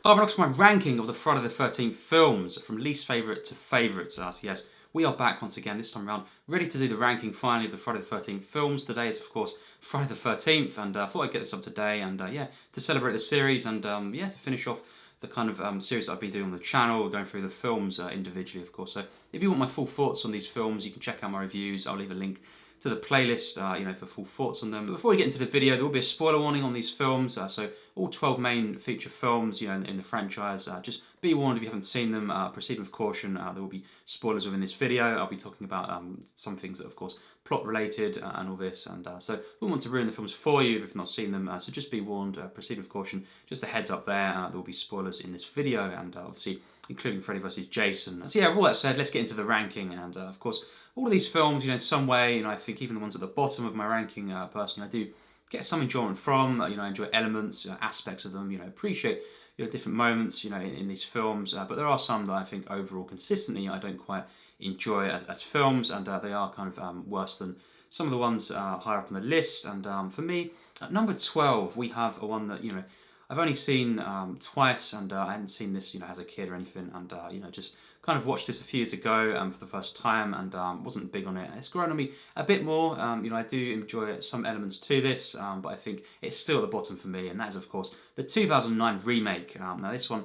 Hi everyone, welcome to my ranking of the Friday the 13th films from least favourite to favourite. So yes, we are back once again this time around, ready to do the ranking finally of the Friday the 13th films. Today is of course Friday the 13th, and I thought I'd get this up today and yeah, to celebrate the series and yeah, to finish off the kind of series that I've been doing on the channel, going through the films individually of course. So if you want my full thoughts on these films, you can check out my reviews. I'll leave a link to the playlist, for full thoughts on them. But before we get into the video, there will be a spoiler warning on these films. So all 12 main feature films, in the franchise, just be warned if you haven't seen them. Proceed with caution. There will be spoilers within this video. I'll be talking about some things that, of course, plot related and all this. And so we don't want to ruin the films for you if you've not seen them. So just be warned. Proceed with caution. Just a heads up there. There will be spoilers in this video, and obviously including Freddy vs. Jason. So yeah, with all that said, let's get into the ranking. And of course, all of these films, in some way, I think even the ones at the bottom of my ranking, personally, I do get some enjoyment from. I enjoy elements, aspects of them. Appreciate different moments, in these films. But there are some that I think overall, consistently, I don't quite enjoy as films, and they are kind of worse than some of the ones higher up on the list. And for me, at number 12, we have a one that I've only seen twice, and I hadn't seen this as a kid or anything, and just kind of watched this a few years ago for the first time, and wasn't big on it. It's grown on me a bit more. I do enjoy some elements to this, but I think it's still at the bottom for me, and that is of course the 2009 remake. Now this one,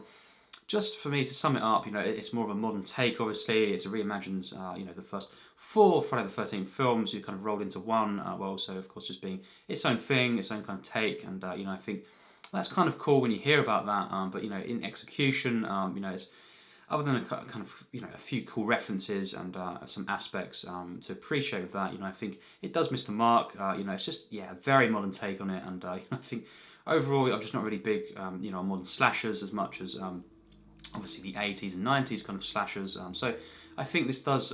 just for me to sum it up, it's more of a modern take. Obviously, it's a reimagined, the first 4 Friday the 13th films you kind of rolled into one, while also of course just being its own thing, its own kind of take, and I think that's kind of cool when you hear about that. But in execution, it's other than a kind of a few cool references and some aspects to appreciate with that, I think it does miss the mark. It's just a very modern take on it, and I think overall I'm just not really big on modern slashers as much as obviously the 80s and 90s kind of slashers. So I think this does,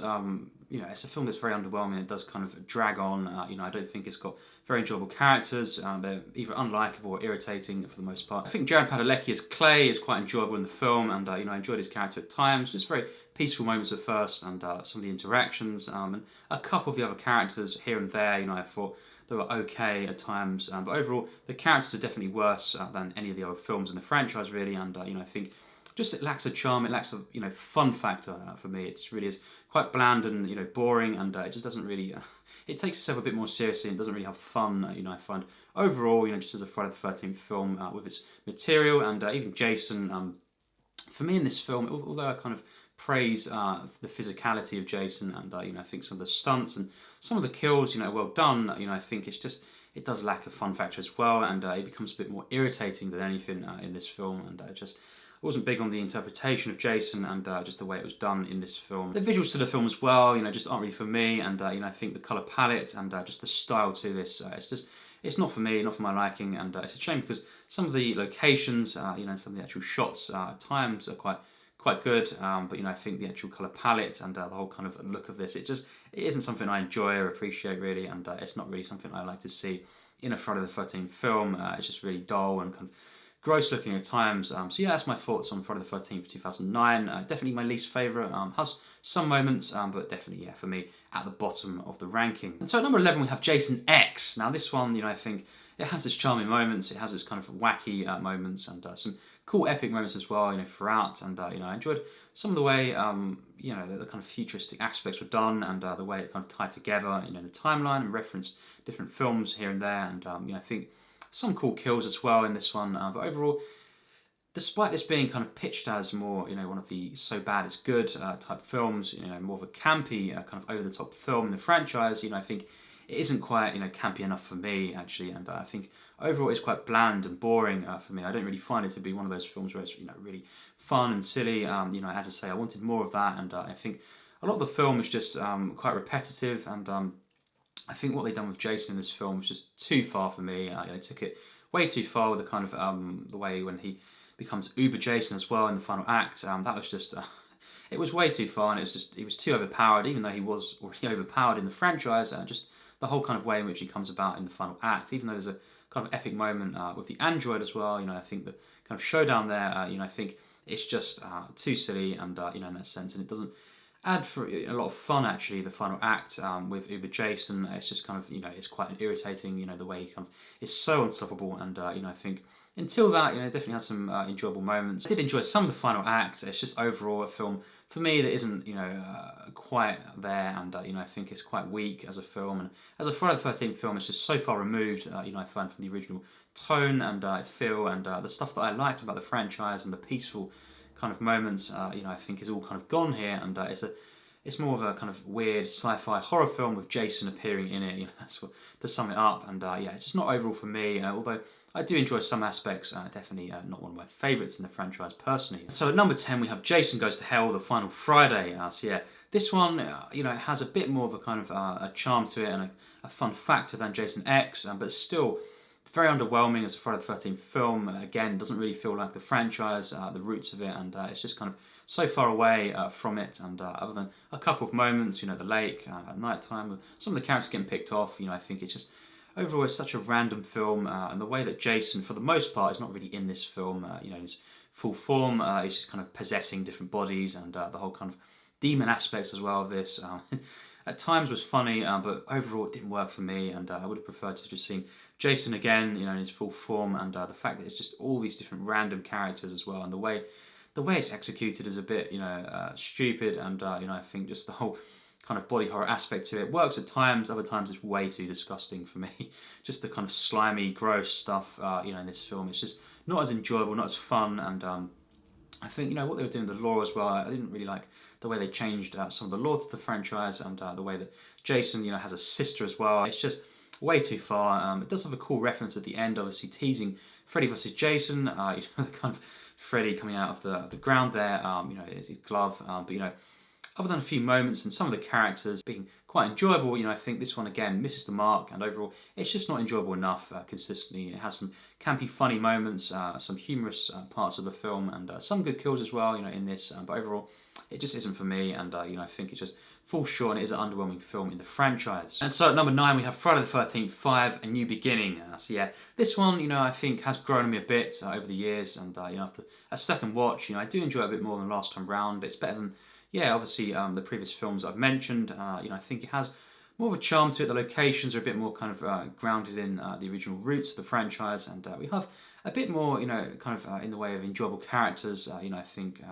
it's a film that's very underwhelming. It does kind of drag on. I don't think it's got very enjoyable characters. They're either unlikable or irritating for the most part. I think Jared Padalecki as Clay is quite enjoyable in the film, and I enjoyed his character at times. Just very peaceful moments at first, and some of the interactions, and a couple of the other characters here and there. I thought they were okay at times, but overall the characters are definitely worse than any of the other films in the franchise, really. And I think just it lacks a charm, it lacks a fun factor for me. It just really is quite bland and boring, and it just doesn't really. It takes itself a bit more seriously and doesn't really have fun. I find overall, just as a Friday the 13th film with its material, and even Jason. For me in this film, although I kind of praise the physicality of Jason, and I think some of the stunts and some of the kills, well done. I think it does lack a fun factor as well, and it becomes a bit more irritating than anything in this film, and I wasn't big on the interpretation of Jason and just the way it was done in this film. The visuals to the film as well, just aren't really for me, and I think the colour palette and just the style to this, it's not for me, not for my liking, and it's a shame because some of the locations, some of the actual shots at times are quite good, but I think the actual colour palette and the whole kind of look of this, it isn't something I enjoy or appreciate really, and it's not really something I like to see in a Friday the 13th film. It's just really dull and kind of gross looking at times. So yeah, that's my thoughts on Friday the 13th 2009. Definitely my least favourite. Has some moments, but definitely, for me, at the bottom of the ranking. And so at number 11 we have Jason X. Now this one, I think it has its charming moments, it has its kind of wacky moments, and some cool epic moments as well, throughout. And I enjoyed some of the way, the kind of futuristic aspects were done, and the way it kind of tied together, the timeline and referenced different films here and there, and I think some cool kills as well in this one, but overall, despite this being kind of pitched as more, one of the so bad it's good type films, more of a campy kind of over-the-top film in the franchise, I think it isn't quite, campy enough for me, actually, and I think overall it's quite bland and boring for me. I don't really find it to be one of those films where it's, really fun and silly. As I say, I wanted more of that, and I think a lot of the film is just quite repetitive, and I think what they've done with Jason in this film was just too far for me. They took it way too far with the kind of the way when he becomes Uber Jason as well in the final act. That was just it was way too far, and it was too overpowered, even though he was already overpowered in the franchise. Just the whole kind of way in which he comes about in the final act, even though there's a kind of epic moment with the android as well. I think the kind of showdown there. I think it's just too silly, and in that sense, and it doesn't add for a lot of fun actually. The final act with Uber Jason, it's just kind of it's quite irritating. The way he kind of is so unstoppable, and I think until that, definitely had some enjoyable moments. I did enjoy some of the final act. It's just overall a film for me that isn't, quite there, and I think it's quite weak as a film. And as a Friday the 13th film, it's just so far removed, I find, from the original tone and feel, and the stuff that I liked about the franchise and the peaceful kind of moments, I think is all kind of gone here, and it's more of a kind of weird sci-fi horror film with Jason appearing in it. That's what, to sum it up. And it's just not overall for me. Although I do enjoy some aspects. Definitely not one of my favourites in the franchise personally. So at number 10 we have Jason Goes to Hell: The Final Friday. So yeah, this one it has a bit more of a kind of a charm to it and a fun factor than Jason X, but still very underwhelming as a Friday the 13th film. Again, doesn't really feel like the franchise, the roots of it, and it's just kind of so far away from it. And other than a couple of moments, the lake at night time, some of the characters getting picked off, I think it's just overall it's such a random film, and the way that Jason, for the most part, is not really in this film, in his full form. He's just kind of possessing different bodies, and the whole kind of demon aspects as well of this. At times was funny, but overall it didn't work for me, and I would have preferred to just seen Jason again, in his full form, and the fact that it's just all these different random characters as well, and the way it's executed is a bit, stupid, and I think just the whole kind of body horror aspect to it works at times. Other times it's way too disgusting for me. Just the kind of slimy, gross stuff, in this film. It's just not as enjoyable, not as fun, and I think what they were doing with the lore as well. I didn't really like the way they changed some of the lore to the franchise, and the way that Jason, has a sister as well. It's just way too far. It does have a cool reference at the end, obviously teasing Freddy versus Jason. Kind of Freddy coming out of the ground there. Is his glove. But other than a few moments and some of the characters being quite enjoyable, I think this one again misses the mark, and overall it's just not enjoyable enough consistently. It has some campy, funny moments, some humorous parts of the film, and some good kills as well, in this. But overall, it just isn't for me, and I think it just falls short, and it is an underwhelming film in the franchise. And so at number 9 we have Friday the 13th 5: A New Beginning. So yeah, this one I think has grown on me a bit over the years, and after a second watch, I do enjoy it a bit more than last time round. It's better than obviously the previous films I've mentioned. I think it has more of a charm to it. The locations are a bit more kind of grounded in the original roots of the franchise, and we have a bit more, kind of in the way of enjoyable characters. I think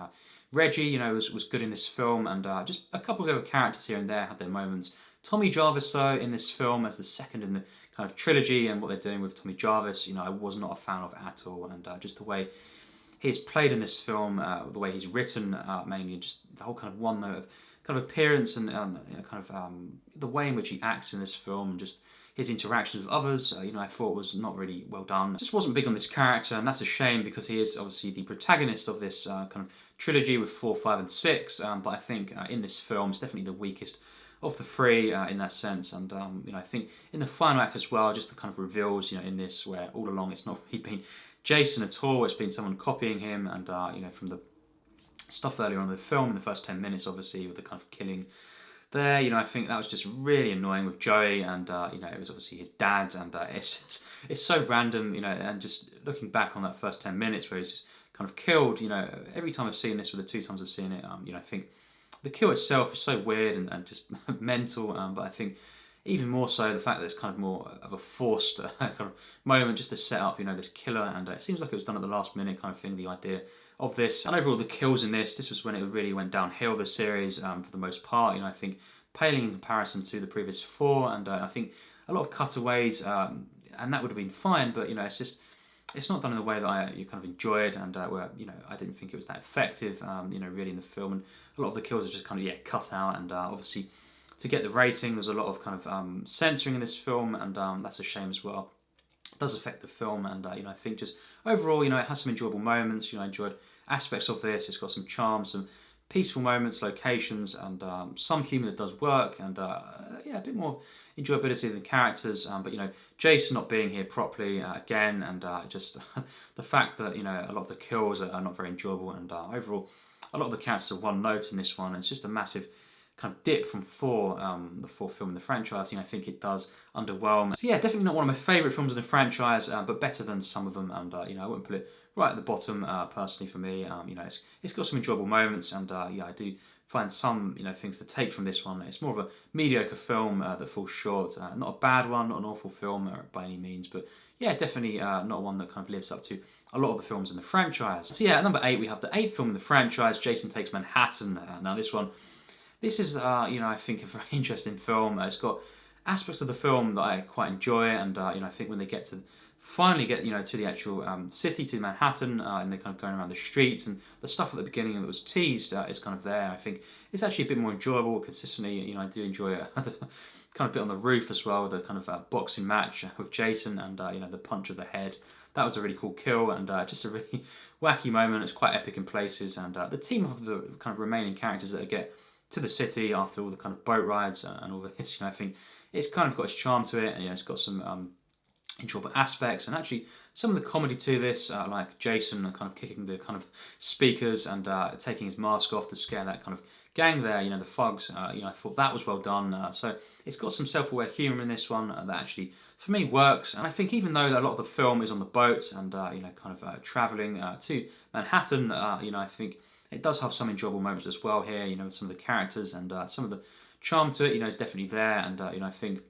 Reggie, was good in this film, and just a couple of other characters here and there had their moments. Tommy Jarvis, though, in this film as the second in the kind of trilogy, and what they're doing with Tommy Jarvis, I was not a fan of at all, and just the way he's played in this film, the way he's written, mainly, just the whole kind of one-note kind of appearance, and the way in which he acts in this film, and just his interactions with others, I thought was not really well done. Just wasn't big on this character, and that's a shame because he is obviously the protagonist of this kind of trilogy with 4, 5, and 6. But I think in this film, it's definitely the weakest of the three in that sense. And I think in the final act as well, just the kind of reveals, in this, where all along it's not really been Jason at all. It's been someone copying him, and from the stuff earlier on in the film, in the first 10 minutes, obviously, with the kind of killing there, I think that was just really annoying with Joey, and it was obviously his dad, and it's so random, and just looking back on that first 10 minutes where he's just kind of killed, every time I've seen this, with the 2 times I've seen it, I think the kill itself is so weird and just mental, but I think even more so the fact that it's kind of more of a forced kind of moment just to set up, this killer, and it seems like it was done at the last minute kind of thing, the idea of this. And overall, the kills in this was when it really went downhill, the series, for the most part. I think paling in comparison to the previous 4, and I think a lot of cutaways, and that would have been fine, but it's not done in the way that you kind of enjoyed, and where I didn't think it was that effective, really in the film, and a lot of the kills are just kind of cut out, and obviously to get the rating, there's a lot of kind of censoring in this film, and that's a shame as well. It does affect the film, and I think just overall, it has some enjoyable moments. I enjoyed aspects of this. It's got some charm, some peaceful moments, locations, and some humour that does work, and a bit more enjoyability of the characters. But Jason not being here properly again, and just the fact that a lot of the kills are not very enjoyable, and overall, a lot of the characters are one note in this one. It's just a massive kind of dip from 4, the 4th film in the franchise. I think it does underwhelm. So yeah, definitely not one of my favourite films in the franchise, but better than some of them, and I wouldn't put it right at the bottom personally for me. It's got some enjoyable moments, and I do find some things to take from this one. It's more of a mediocre film that falls short. Not a bad one, not an awful film by any means, but yeah, definitely not one that kind of lives up to a lot of the films in the franchise. So yeah, at number 8 we have the 8th film in the franchise, Jason Takes Manhattan. Now this is I think a very interesting film. It's got aspects of the film that I quite enjoy, and I think when they finally get to the actual city, to Manhattan, and they're kind of going around the streets, and the stuff at the beginning that was teased is kind of there. I think it's actually a bit more enjoyable consistently. I do enjoy it. Kind of bit on the roof as well, the kind of boxing match with Jason, and the punch of the head. That was a really cool kill, and just a really wacky moment. It's quite epic in places, and the team of the kind of remaining characters that get to the city after all the kind of boat rides and all this, I think it's kind of got its charm to it, and it's got some enjoyable aspects, and actually some of the comedy to this, like Jason kind of kicking the kind of speakers and taking his mask off to scare that kind of gang there, the thugs. I thought that was well done. So it's got some self-aware humour in this one that actually, for me, works. And I think even though a lot of the film is on the boat and kind of travelling to Manhattan, I think it does have some enjoyable moments as well here. With some of the characters, and some of the charm to it, is definitely there. And I think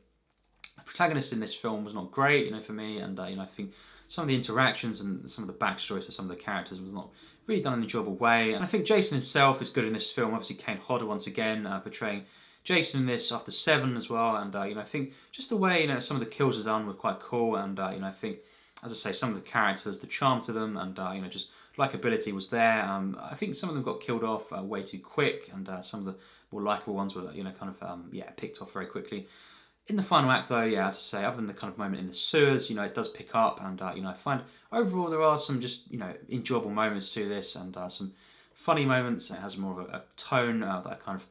the protagonist in this film was not great, for me. And I think some of the interactions and some of the backstory to some of the characters was not really done in an enjoyable way. And I think Jason himself is good in this film. Obviously, Kane Hodder once again portraying Jason in this after Seven as well. And I think just the way some of the kills are done were quite cool. And I think, as I say, some of the characters, the charm to them, and just likability was there. I think some of them got killed off way too quick, and some of the more likable ones were kind of picked off very quickly. In the final act, though, yeah, as I say, other than the kind of moment in the sewers, it does pick up, and I find overall there are some just enjoyable moments to this, and some funny moments. It has more of a tone that I kind of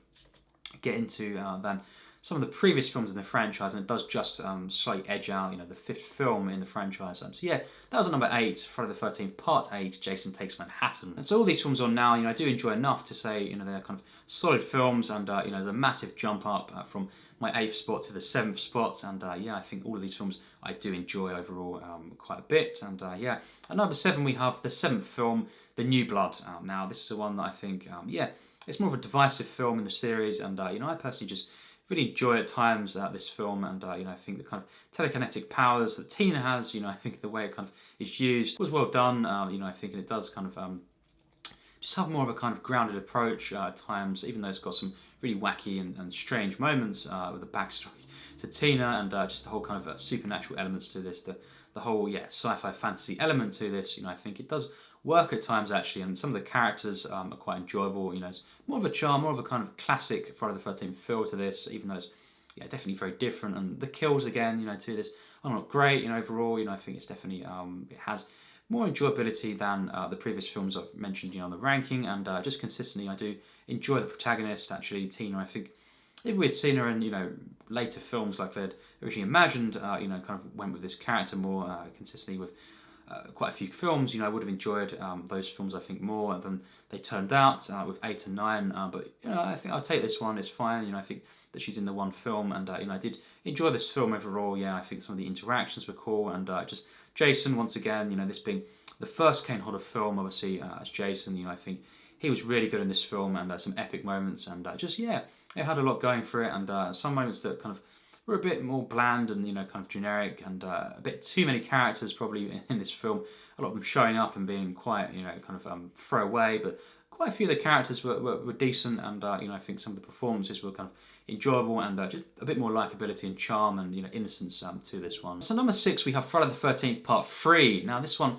get into than some of the previous films in the franchise, and it does just slightly edge out, the 5th film in the franchise. So yeah, that was at number 8, Friday the 13th, Part 8, Jason Takes Manhattan. And so all these films on now, I do enjoy enough to say, they're kind of solid films, and there's a massive jump up from my 8th spot to the 7th spot, and I think all of these films I do enjoy overall quite a bit. And at number 7 we have the 7th film, The New Blood. Now this is the one that I think, it's more of a divisive film in the series, and I personally just really enjoy at times this film, and I think the kind of telekinetic powers that Tina has, I think the way it kind of is used was well done. I think it does kind of just have more of a kind of grounded approach at times, even though it's got some really wacky and strange moments with the backstory to Tina, and just the whole kind of supernatural elements to this, the whole sci-fi fantasy element to this. I think it does work at times actually, and some of the characters are quite enjoyable. It's more of a charm, more of a kind of classic Friday the 13th feel to this, even though it's definitely very different. And the kills again, to this are not great. Overall, I think it's definitely it has more enjoyability than the previous films I've mentioned, on the ranking, and just consistently I do enjoy the protagonist, actually, Tina. I think if we had seen her in, later films like they'd originally imagined, kind of went with this character more consistently with quite a few films, I would have enjoyed those films, I think, more than they turned out with 8 and 9, but, I think I'll take this one, it's fine. I think that she's in the one film, and, I did enjoy this film overall. I think some of the interactions were cool, and just Jason, once again, this being the first Kane Hodder film, obviously, as Jason, I think he was really good in this film, and some epic moments, and it had a lot going for it, and some moments that kind of were a bit more bland and kind of generic, and a bit too many characters probably in this film. A lot of them showing up and being quite kind of throwaway, but quite a few of the characters were decent, and I think some of the performances were kind of enjoyable, and just a bit more likability and charm and innocence to this one. So number 6 we have Friday the 13th Part 3. Now this one,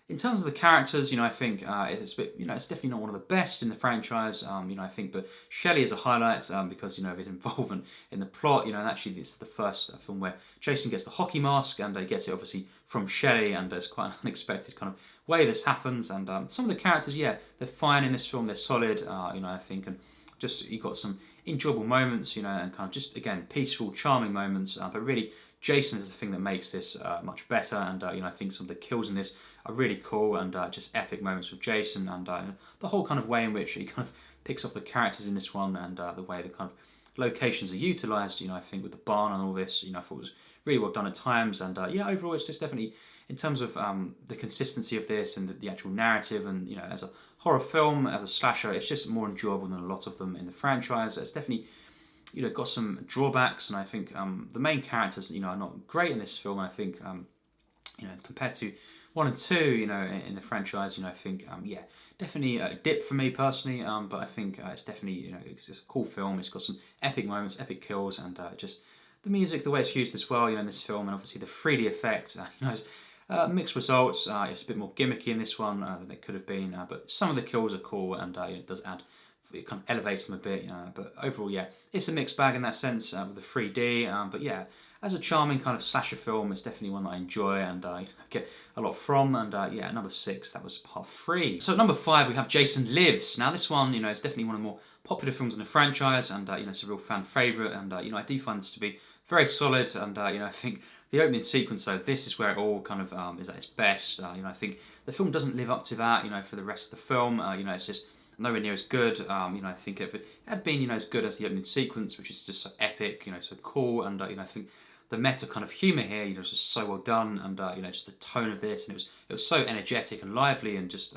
in terms of the characters, I think it's a bit, it's definitely not one of the best in the franchise. I think, but Shelley is a highlight because of his involvement in the plot. And actually, this is the first film where Jason gets the hockey mask, and he gets it obviously from Shelley, and it's quite an unexpected kind of way this happens. And some of the characters, they're fine in this film. They're solid, I think, and just you got some enjoyable moments, and kind of just again peaceful, charming moments. But really, Jason is the thing that makes this much better, and I think some of the kills in this are really cool, and just epic moments with Jason, and the whole kind of way in which he kind of picks off the characters in this one, and the way the kind of locations are utilised, I think with the barn and all this, I thought was really well done at times, and overall it's just definitely, in terms of the consistency of this and the actual narrative, and as a horror film, as a slasher, it's just more enjoyable than a lot of them in the franchise. It's definitely, got some drawbacks, and I think the main characters, are not great in this film. And I think, compared to 1 and 2, in the franchise, I think, definitely a dip for me personally. But I think it's definitely, it's just a cool film. It's got some epic moments, epic kills, and just the music, the way it's used as well, in this film, and obviously the 3D effect, it's, mixed results. It's a bit more gimmicky in this one than it could have been, but some of the kills are cool, and it does add, it kind of elevates them a bit. But overall, it's a mixed bag in that sense with the 3D. But as a charming kind of slasher film, it's definitely one that I enjoy and get a lot from. And number 6, that was part 3. So number 5, we have Jason Lives. Now this one, is definitely one of the more popular films in the franchise, and it's a real fan favourite. And I do find this to be very solid. And I think the opening sequence, though, this is where it all kind of is at its best. I think the film doesn't live up to that. For the rest of the film, it's just nowhere near as good. I think if it had been, as good as the opening sequence, which is just so epic, so cool, and I think the meta kind of humour here, is just so well done, and just the tone of this, and it was so energetic and lively, and just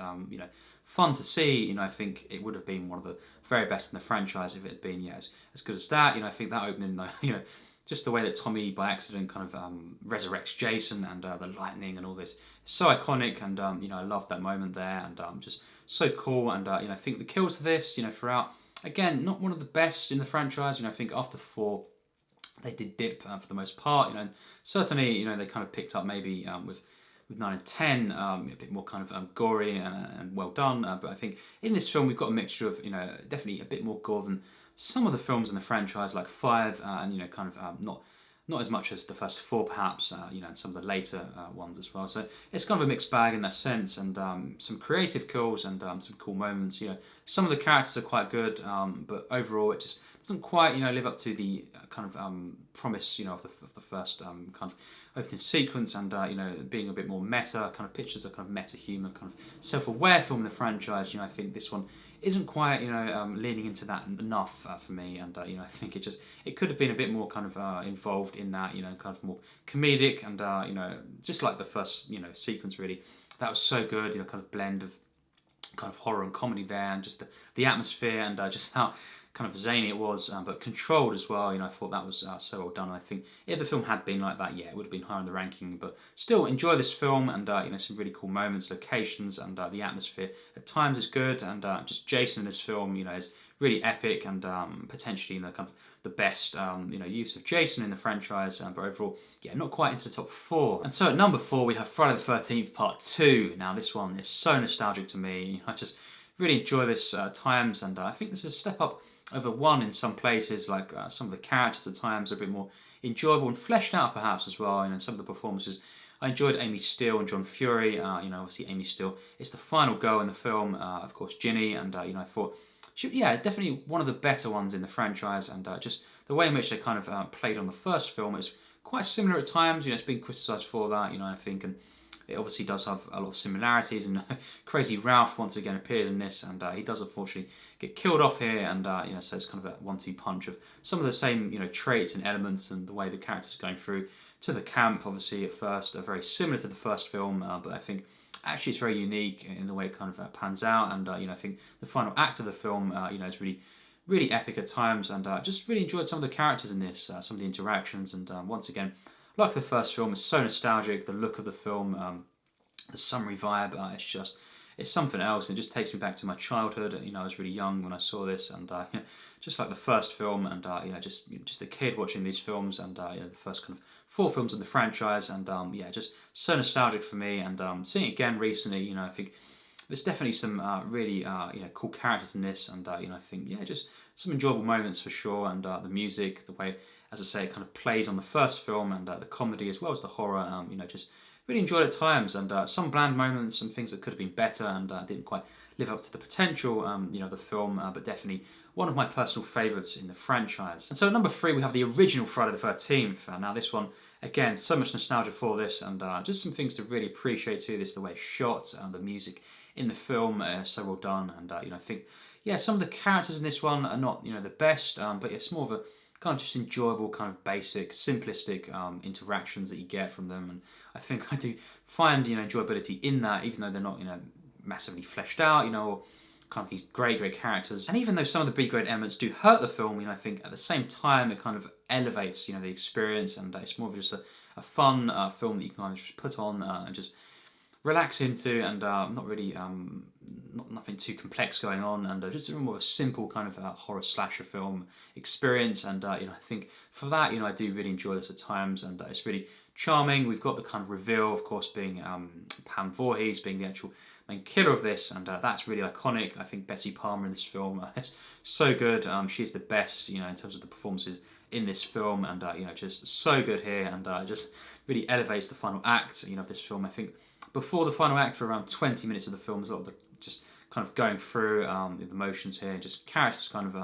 fun to see. I think it would have been one of the very best in the franchise if it had been as good as that. I think that opening, though, just the way that Tommy by accident kind of resurrects Jason, and the lightning and all this, is so iconic, and I love that moment there, and just so cool. And I think the kills to this, throughout, again, not one of the best in the franchise. I think after 4, they did dip for the most part. Certainly, they kind of picked up maybe with 9 and 10, a bit more kind of gory and well done. But I think in this film we've got a mixture of, definitely a bit more gore than some of the films in the franchise, like 5, and kind of not as much as the first 4 perhaps, and some of the later ones as well. So it's kind of a mixed bag in that sense, and some creative kills and some cool moments. Some of the characters are quite good, but overall it just doesn't quite live up to the kind of promise of the first kind of opening sequence, and being a bit more meta, kind of pictures a kind of meta humor, kind of self-aware film in the franchise. I think this one isn't quite leaning into that enough for me, and I think it could have been a bit more kind of involved in that, kind of more comedic, and just like the first sequence, really, that was so good, kind of blend of kind of horror and comedy there, and just the atmosphere, and just how kind of zany it was, but controlled as well. I thought that was so well done. And I think if the film had been like that, it would have been higher in the ranking. But still, enjoy this film, and some really cool moments, locations, and the atmosphere at times is good. And just Jason in this film, is really epic, and potentially kind of the best use of Jason in the franchise. But overall, not quite into the top 4. And so at number 4, we have Friday the 13th Part 2. Now this one is so nostalgic to me. I just really enjoy this times, and I think this is a step up over 1 in some places. Like some of the characters at times are a bit more enjoyable and fleshed out perhaps as well, and some of the performances. I enjoyed Amy Steele and John Fury. Obviously Amy Steele is the final girl in the film, of course Ginny, and I thought definitely one of the better ones in the franchise, and just the way in which they kind of played on the first film is quite similar at times. It's been criticised for that, I think, and it obviously does have a lot of similarities, and Crazy Ralph once again appears in this, and he does unfortunately get killed off here, and so it's kind of that 1-2 punch of some of the same traits and elements, and the way the characters are going through to the camp. Obviously at first are very similar to the first film, but I think actually it's very unique in the way it kind of pans out, and I think the final act of the film is really epic at times, and just really enjoyed some of the characters in this, some of the interactions, and once again, like the first film, it's so nostalgic. The look of the film, the summary vibe, it's something else. It just takes me back to my childhood. I was really young when I saw this, and just like the first film, and just a kid watching these films, and the first kind of 4 films of the franchise, and just so nostalgic for me. And seeing it again recently, I think there's definitely some really cool characters in this, and I think just some enjoyable moments for sure, and the music, the way, as I say, it kind of plays on the first film, and the comedy as well as the horror, just really enjoyed at times, and some bland moments, some things that could have been better, and didn't quite live up to the potential, of the film, but definitely one of my personal favourites in the franchise. And so at number 3, we have the original Friday the 13th. Now this one, again, so much nostalgia for this, and just some things to really appreciate too. This, the way it's shot, the music in the film, so well done, and I think, some of the characters in this one are not, the best, but it's more of a kind of just enjoyable, kind of basic, simplistic interactions that you get from them, and I think I do find enjoyability in that, even though they're not massively fleshed out, or kind of these great characters. And even though some of the B-grade elements do hurt the film, I think at the same time it kind of elevates, the experience, and it's more of just a fun film that you can kind of just put on and just relax into, and not really, nothing too complex going on, and just more of a simple kind of horror slasher film experience. And I think for that, I do really enjoy this at times, and it's really charming. We've got the kind of reveal, of course, being Pam Voorhees being the actual main killer of this, and that's really iconic. I think Betsy Palmer in this film is so good. She's the best, in terms of the performances in this film, and just so good here, and just really elevates the final act, of this film. I think before the final act, for around 20 minutes of the film, there's a lot of just kind of going through the motions here, just characters kind of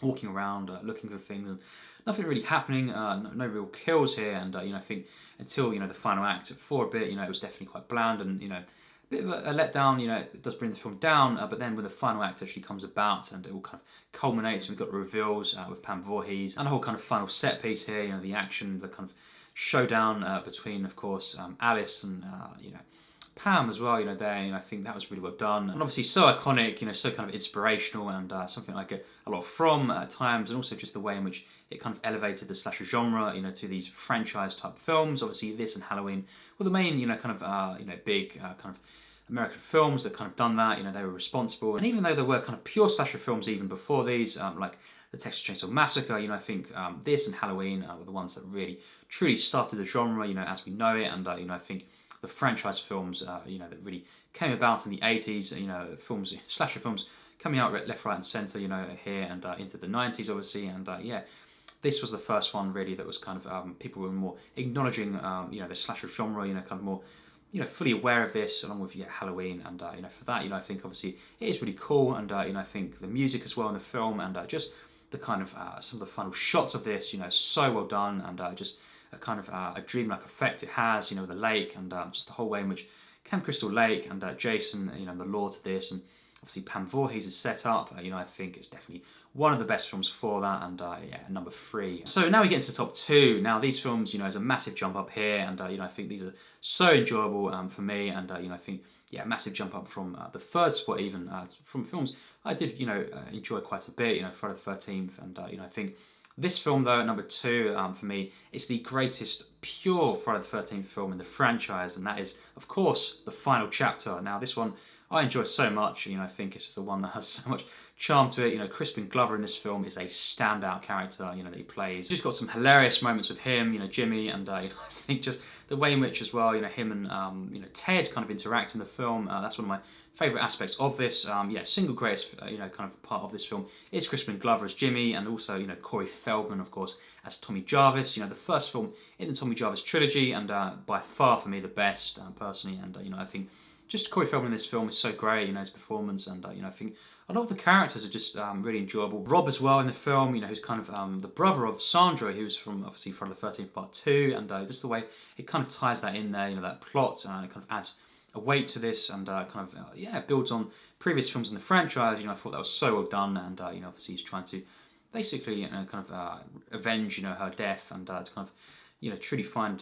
walking around, looking for things, and nothing really happening, no real kills here, and I think until the final act, for a bit, it was definitely quite bland, and a bit of a letdown. It does bring the film down, but then when the final act actually comes about and it all kind of culminates, and we've got the reveals with Pam Voorhees, and the whole kind of final set piece here, the action, the kind of showdown between, of course, Alice and Pam as well, there, I think that was really well done, and obviously so iconic, so kind of inspirational, and something I get a lot from at times, and also just the way in which it kind of elevated the slasher genre, to these franchise type films. Obviously this and Halloween were the main, kind of, big kind of American films that kind of done that, they were responsible. And even though there were kind of pure slasher films even before these, like the Texas Chainsaw Massacre, I think this and Halloween were the ones that really truly started the genre, as we know it, and I think the franchise films, that really came about in the 80s, films, slasher films coming out left, right and centre, here and into the 90s obviously, and this was the first one really that was kind of, people were more acknowledging, the slasher genre, kind of more, fully aware of this, along with Halloween, and for that, I think obviously it is really cool, and I think the music as well in the film, and just the kind of some of the final shots of this, so well done, and just a kind of a dreamlike effect it has, the lake, and just the whole way in which Camp Crystal Lake and Jason, the lore to this, and obviously Pam Voorhees is set up, I think it's definitely one of the best films for that, and number 3. So now we get into the top 2. Now these films, is a massive jump up here, and I think these are so enjoyable for me, and I think massive jump up from the 3rd spot even, from films I did enjoy quite a bit, Friday the 13th, and I think this film though at number 2 for me is the greatest pure Friday the 13th film in the franchise, and that is of course the final chapter. Now this one I enjoy so much, I think it's just the one that has so much charm to it. Crispin Glover in this film is a standout character, that he plays. Just got some hilarious moments with him, Jimmy, and I think just the way in which as well, him and Ted kind of interact in the film. That's one of my favourite aspects of this. Single greatest, kind of part of this film is Crispin Glover as Jimmy, and also, Corey Feldman, of course, as Tommy Jarvis. The first film in the Tommy Jarvis trilogy, and by far for me the best, personally. And I think just Corey Feldman in this film is so great, his performance, and I think a lot of the characters are just really enjoyable. Rob as well in the film, who's kind of the brother of Sandra, who's from obviously Friday the 13th Part 2, and just the way it kind of ties that in there, that plot, and it kind of adds a weight to this, and kind of builds on previous films in the franchise. I thought that was so well done, and obviously he's trying to basically kind of avenge her death, and to kind of truly find,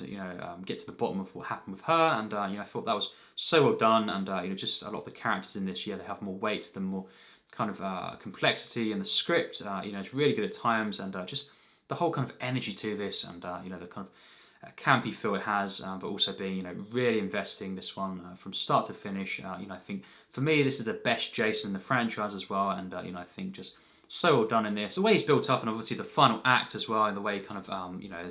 get to the bottom of what happened with her, and I thought that was so well done, and just a lot of the characters in this, they have more weight to them, more kind of complexity, and the script, it's really good at times, and just the whole kind of energy to this, and the kind of campy feel it has, but also being, really investing this one from start to finish. I think for me this is the best Jason in the franchise as well, and I think just so well done in this. The way he's built up, and obviously the final act as well, and the way he kind of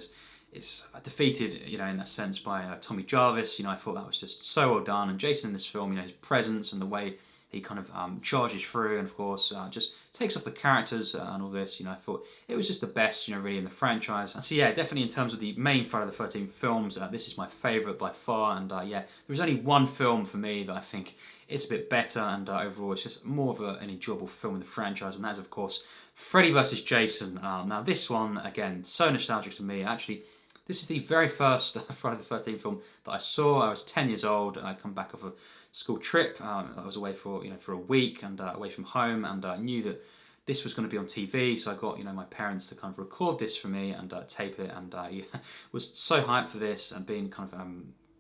is defeated, in that sense by Tommy Jarvis. I thought that was just so well done, and Jason in this film, his presence and the way he kind of charges through, and of course just takes off the characters and all this. I thought it was just the best, really in the franchise. And so definitely in terms of the main Friday the 13th films, this is my favourite by far. And there was only one film for me that I think it's a bit better, and overall it's just more of an enjoyable film in the franchise, and that is of course Freddy vs Jason. Now this one, again, so nostalgic to me. Actually, this is the very first Friday the 13th film that I saw. I was 10 years old, and I come back off a school trip. I was away for for a week, and away from home, and I knew that this was going to be on TV, so I got my parents to kind of record this for me and tape it, and I was so hyped for this, and being kind of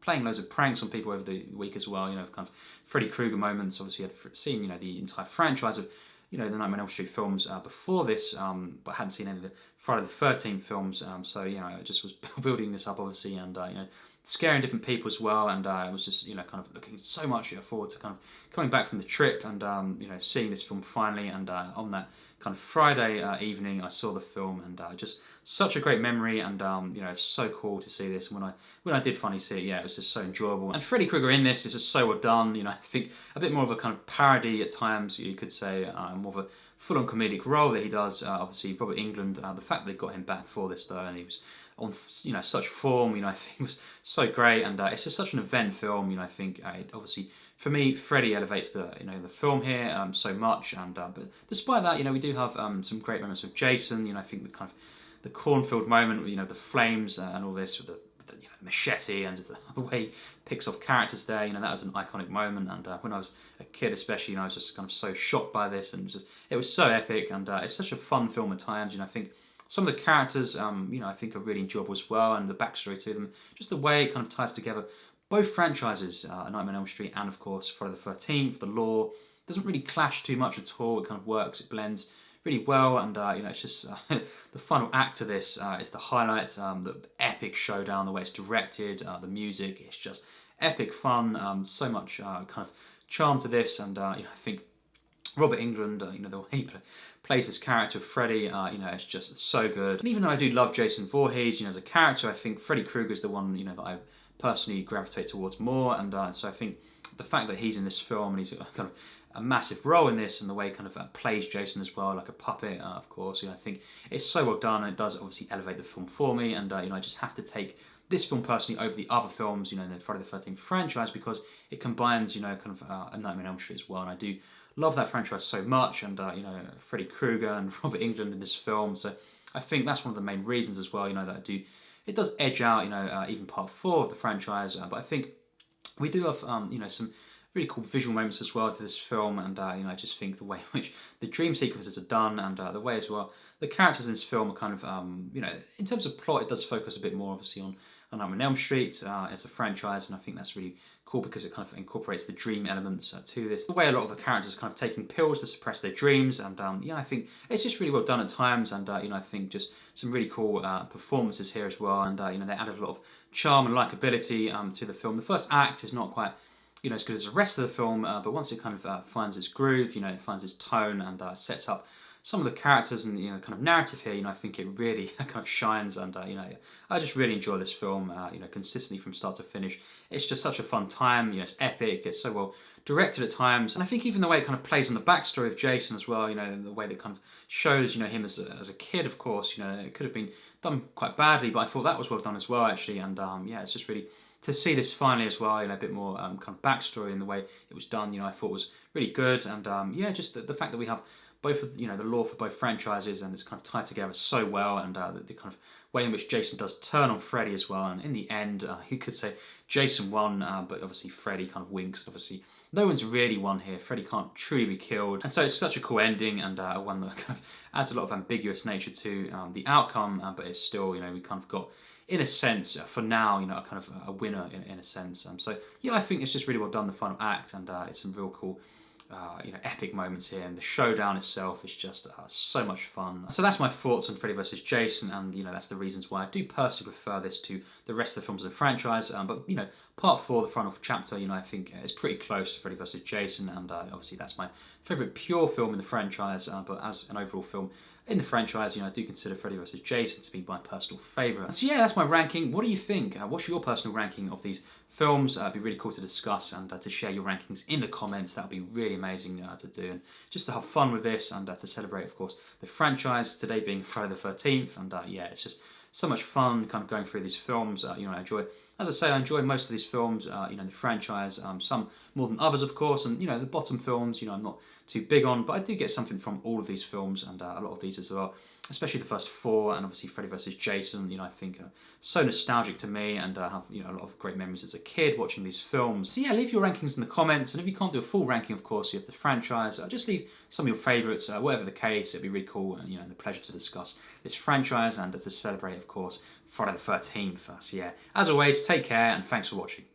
playing loads of pranks on people over the week as well. You know, kind of Freddy Krueger moments. Obviously, I'd seen, you know, the entire franchise of, you know, the Nightmare on Elm Street films before this, but I hadn't seen any of the Friday the 13th films. So, you know, I just was building this up, obviously, and, you know, scaring different people as well. And I was just, you know, kind of looking so much forward to kind of coming back from the trip and, you know, seeing this film finally. And on that kind of Friday evening, I saw the film, and just such a great memory, and you know, it's so cool to see this. And when I did finally see it, yeah, it was just so enjoyable. And Freddy Krueger in this is just so well done. You know, I think a bit more of a kind of parody at times, you could say, more of a full-on comedic role that he does. Obviously, Robert Englund, the fact that they got him back for this though, and he was on, you know, such form, you know, I think was so great. And it's just such an event film. You know, I think obviously, for me, Freddy elevates the, you know, the film here so much, and but despite that, you know, we do have some great moments with Jason. You know, I think the kind of the cornfield moment, you know, the flames and all this with the you know, machete, and just the way he picks off characters there. You know, that was an iconic moment, and when I was a kid, especially, you know, I was just kind of so shocked by this, and it was so epic, and it's such a fun film at times. You know, I think some of the characters, you know, I think are really enjoyable as well, and the backstory to them, just the way it kind of ties together both franchises, Nightmare on Elm Street and, of course, Friday the 13th, the lore, doesn't really clash too much at all. It kind of works, it blends really well, and you know, it's just the final act of this is the highlight, the epic showdown, the way it's directed, the music, it's just epic fun, so much kind of charm to this, and you know, I think Robert Englund, you know, the way he plays this character of Freddy, you know, it's just so good. And even though I do love Jason Voorhees, you know, as a character, I think Freddy Krueger is the one, you know, that I personally gravitate towards more, and so I think the fact that he's in this film and he's kind of a massive role in this, and the way he kind of plays Jason as well, like a puppet, of course, you know, I think it's so well done, and it does obviously elevate the film for me, and you know, I just have to take this film personally over the other films, you know, in the Friday the 13th franchise, because it combines, you know, kind of a Nightmare on Elm Street as well, and I do love that franchise so much, and you know, Freddy Krueger and Robert Englund in this film, so I think that's one of the main reasons as well, you know, that I do. It does edge out, you know, even part 4 of the franchise, but I think we do have, you know, some really cool visual moments as well to this film, and you know, I just think the way in which the dream sequences are done, and the way as well the characters in this film are kind of, you know, in terms of plot, it does focus a bit more obviously on Nightmare on Elm Street as a franchise, and I think that's really cool because it kind of incorporates the dream elements to this. The way a lot of the characters are kind of taking pills to suppress their dreams, and yeah, I think it's just really well done at times, and you know, I think just some really cool performances here as well, and you know, they added a lot of charm and likability to the film. The first act is not quite, you know, as good as the rest of the film, but once it kind of finds its groove, you know, it finds its tone, and sets up some of the characters and, you know, kind of narrative here, you know, I think it really kind of shines, and you know, I just really enjoy this film, you know, consistently from start to finish. It's just such a fun time, you know, it's epic, it's so well directed at times, and I think even the way it kind of plays on the backstory of Jason as well, you know, the way that kind of shows, you know, him as a kid, of course, you know, it could have been done quite badly, but I thought that was well done as well, actually, and yeah, it's just really, to see this finally as well, you know, a bit more kind of backstory in the way it was done, you know, I thought was really good, and yeah, just the fact that we have both of, you know, the lore for both franchises, and it's kind of tied together so well, and the kind of way in which Jason does turn on Freddy as well, and in the end, you could say Jason won, but obviously Freddy kind of winks. Obviously, no one's really won here. Freddy can't truly be killed, and so it's such a cool ending, and one that kind of adds a lot of ambiguous nature to the outcome, but it's still, you know, we kind of got, in a sense, for now, you know, a kind of a winner in a sense. So yeah, I think it's just really well done, the final act, and it's some real cool, you know, epic moments here, and the showdown itself is just so much fun. So that's my thoughts on Freddy vs. Jason, and you know, that's the reasons why I do personally prefer this to the rest of the films of the franchise. But you know, part 4, the final chapter, you know, I think is pretty close to Freddy vs. Jason, and obviously that's my favourite pure film in the franchise. But as an overall film in the franchise, you know, I do consider Freddy vs. Jason to be my personal favourite. So yeah, that's my ranking. What do you think? What's your personal ranking of these films? It'd be really cool to discuss, and to share your rankings in the comments. That would be really amazing to do, and just to have fun with this, and to celebrate, of course, the franchise, today being Friday the 13th, and yeah, it's just so much fun kind of going through these films. You know, I enjoy, as I say, I enjoy most of these films, you know, the franchise, some more than others, of course, and you know, the bottom films, you know, I'm not too big on, but I do get something from all of these films, and a lot of these as well, especially the first 4, and obviously Freddy vs. Jason, you know, I think so nostalgic to me, and have, you know, a lot of great memories as a kid watching these films. So yeah, leave your rankings in the comments, and if you can't do a full ranking, of course, you have the franchise, just leave some of your favourites, whatever the case. It'd be really cool, and you know, a pleasure to discuss this franchise, and to celebrate, of course, Friday the 13th. So yeah, as always, take care and thanks for watching.